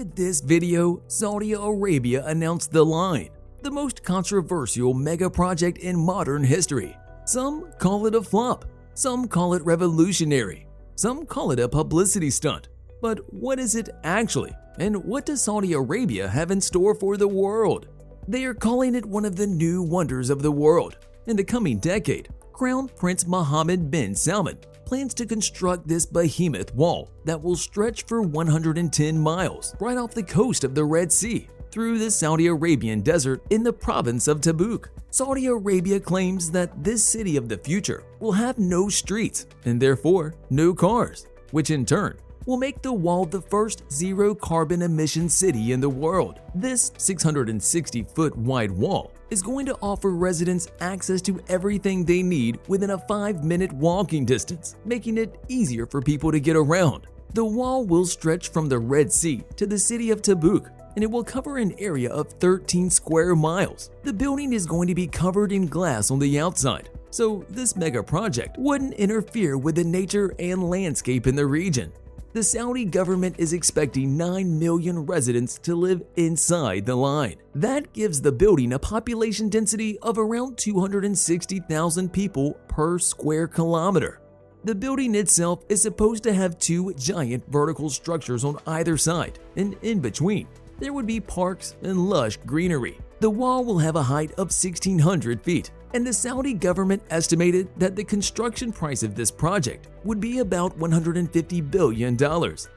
With this video, Saudi Arabia announced the Line, the most controversial mega project in modern history. Some call it a flop, some call it revolutionary, some call it a publicity stunt. But what is it actually, and what does Saudi Arabia have in store for the world? They are calling it one of the new wonders of the world. In the coming decade, Crown Prince Mohammed bin Salman plans to construct this behemoth wall that will stretch for 110 miles right off the coast of the Red Sea through the Saudi Arabian desert in the province of Tabuk. Saudi Arabia claims that this city of the future will have no streets and therefore no cars, which in turn will make the wall the first zero-carbon emission city in the world. This 660-foot wide wall is going to offer residents access to everything they need within a 5-minute walking distance, making it easier for people to get around. The wall will stretch from the Red Sea to the city of Tabuk, and it will cover an area of 13 square miles. The building is going to be covered in glass on the outside, so this mega project wouldn't interfere with the nature and landscape in the region. The Saudi government is expecting 9 million residents to live inside the line. That gives the building a population density of around 260,000 people per square kilometer. The building itself is supposed to have 2 giant vertical structures on either side, and in between, there would be parks and lush greenery. The wall will have a height of 1,600 feet, and the Saudi government estimated that the construction price of this project would be about $150 billion.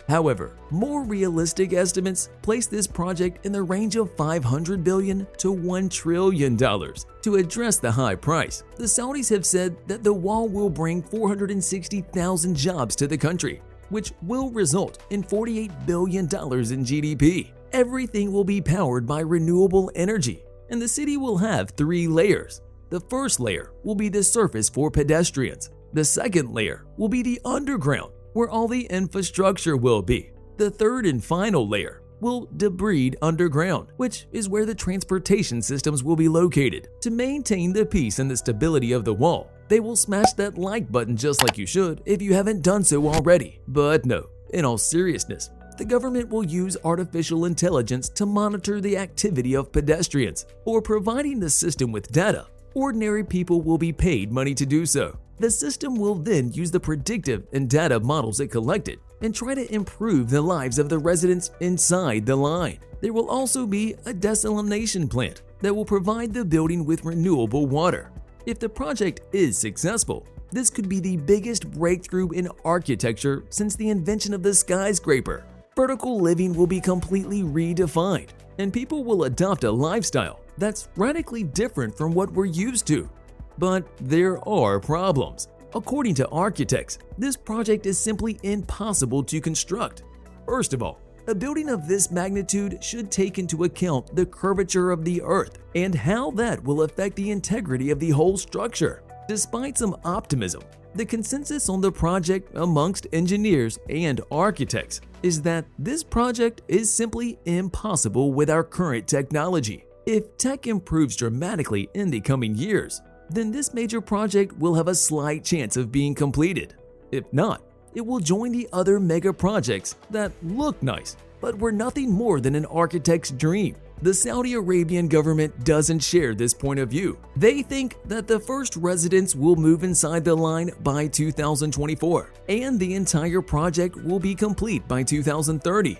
However, more realistic estimates place this project in the range of $500 billion to $1 trillion. To address the high price, the Saudis have said that the wall will bring 460,000 jobs to the country, which will result in $48 billion in GDP. Everything will be powered by renewable energy, and the city will have 3 layers. The first layer will be the surface for pedestrians. The second layer will be the underground, where all the infrastructure will be. The third and final layer will debride underground, which is where the transportation systems will be located. To maintain the peace and the stability of the wall, they will smash that like button just like you should if you haven't done so already. But no, in all seriousness, the government will use artificial intelligence to monitor the activity of pedestrians, or providing the system with data. Ordinary people will be paid money to do so. The system will then use the predictive and data models it collected and try to improve the lives of the residents inside the line. There will also be a desalination plant that will provide the building with renewable water. If the project is successful, this could be the biggest breakthrough in architecture since the invention of the skyscraper. Vertical living will be completely redefined, and people will adopt a lifestyle that's radically different from what we're used to. But there are problems. According to architects, this project is simply impossible to construct. First of all, a building of this magnitude should take into account the curvature of the earth and how that will affect the integrity of the whole structure. Despite some optimism, the consensus on the project amongst engineers and architects is that this project is simply impossible with our current technology. If tech improves dramatically in the coming years, then this major project will have a slight chance of being completed. If not, it will join the other mega projects that look nice, but were nothing more than an architect's dream. The Saudi Arabian government doesn't share this point of view. They think that the first residents will move inside the line by 2024, and the entire project will be complete by 2030.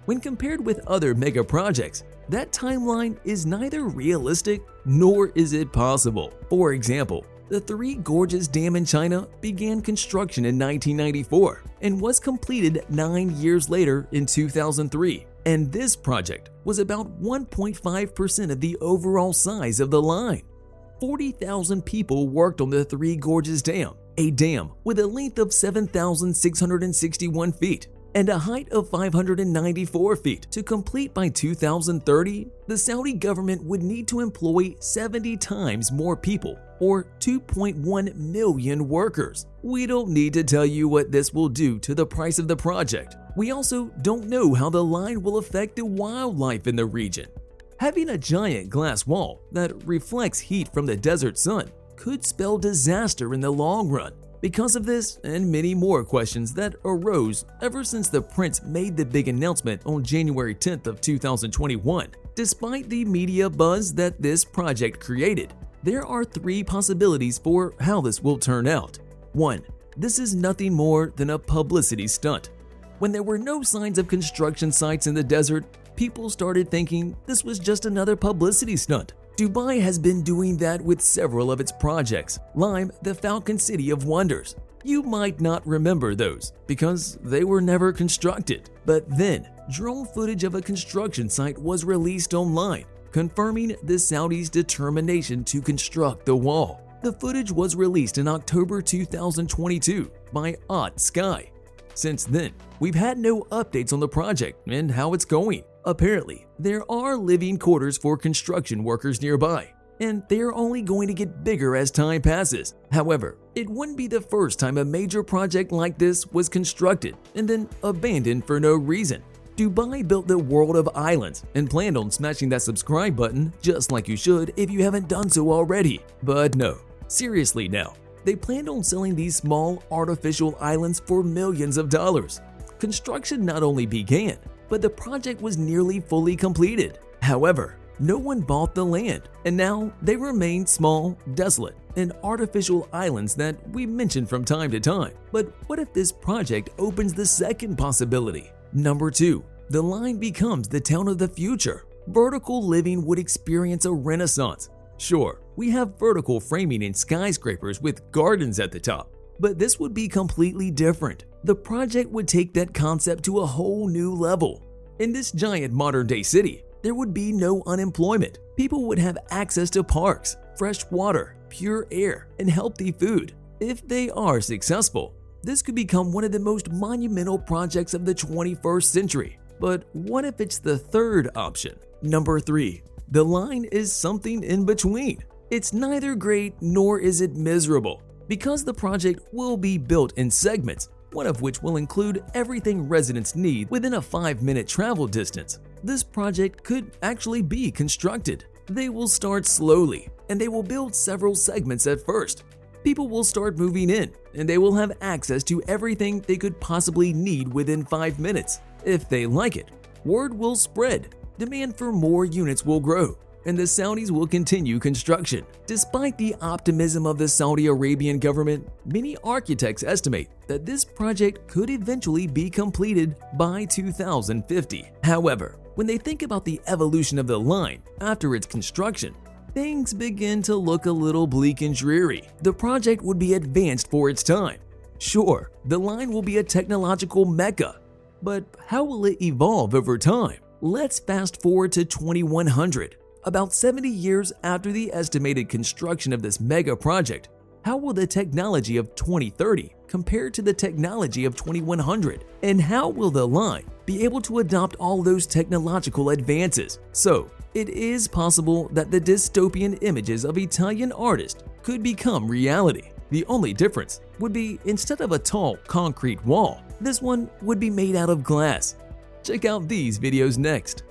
When compared with other mega projects, that timeline is neither realistic nor is it possible. For example, the Three Gorges Dam in China began construction in 1994 and was completed 9 years later in 2003. And this project was about 1.5% of the overall size of the line. 40,000 people worked on the Three Gorges Dam, a dam with a length of 7,661 feet and a height of 594 feet. To complete by 2030, the Saudi government would need to employ 70 times more people, or 2.1 million workers. We don't need to tell you what this will do to the price of the project. We also don't know how the line will affect the wildlife in the region. Having a giant glass wall that reflects heat from the desert sun could spell disaster in the long run. Because of this and many more questions that arose ever since the prince made the big announcement on January 10th of 2021, despite the media buzz that this project created, there are three possibilities for how this will turn out. 1. This is nothing more than a publicity stunt. When there were no signs of construction sites in the desert, people started thinking this was just another publicity stunt. Dubai has been doing that with several of its projects, Line, the Falcon City of Wonders. You might not remember those because they were never constructed. But then, drone footage of a construction site was released online, confirming the Saudis' determination to construct the wall. The footage was released in October 2022 by Odd Sky. Since then, we've had no updates on the project and how it's going. Apparently, there are living quarters for construction workers nearby, and they are only going to get bigger as time passes. However, it wouldn't be the first time a major project like this was constructed and then abandoned for no reason. Dubai built the world of islands and planned on smashing that subscribe button just like you should if you haven't done so already. But no, seriously now, they planned on selling these small artificial islands for millions of dollars. Construction not only began, but the project was nearly fully completed. However, no one bought the land, and now they remain small, desolate, and artificial islands that we mention from time to time. But what if this project opens the second possibility? Number 2. The Line becomes the town of the future. Vertical living would experience a renaissance. Sure, we have vertical framing in skyscrapers with gardens at the top, but this would be completely different. The project would take that concept to a whole new level. In this giant modern-day city, there would be no unemployment. People would have access to parks, fresh water, pure air, and healthy food. If they are successful, this could become one of the most monumental projects of the 21st century. But what if it's the third option? Number 3. The Line is something in between. It's neither great nor is it miserable, because the project will be built in segments, one of which will include everything residents need within a 5-minute travel distance. This project could actually be constructed. They will start slowly, and they will build several segments at first. People will start moving in, and they will have access to everything they could possibly need within 5 minutes. If they like it, word will spread, demand for more units will grow, and the Saudis will continue construction. Despite the optimism of the Saudi Arabian government, many architects estimate that this project could eventually be completed by 2050. However, when they think about the evolution of the Line after its construction, things begin to look a little bleak and dreary. The project would be advanced for its time. Sure, the Line will be a technological mecca, but how will it evolve over time? Let's fast forward to 2100. About 70 years after the estimated construction of this mega project, how will the technology of 2030 compare to the technology of 2100? And how will the Line be able to adopt all those technological advances? So, it is possible that the dystopian images of Italian artists could become reality. The only difference would be, instead of a tall concrete wall, this one would be made out of glass. Check out these videos next.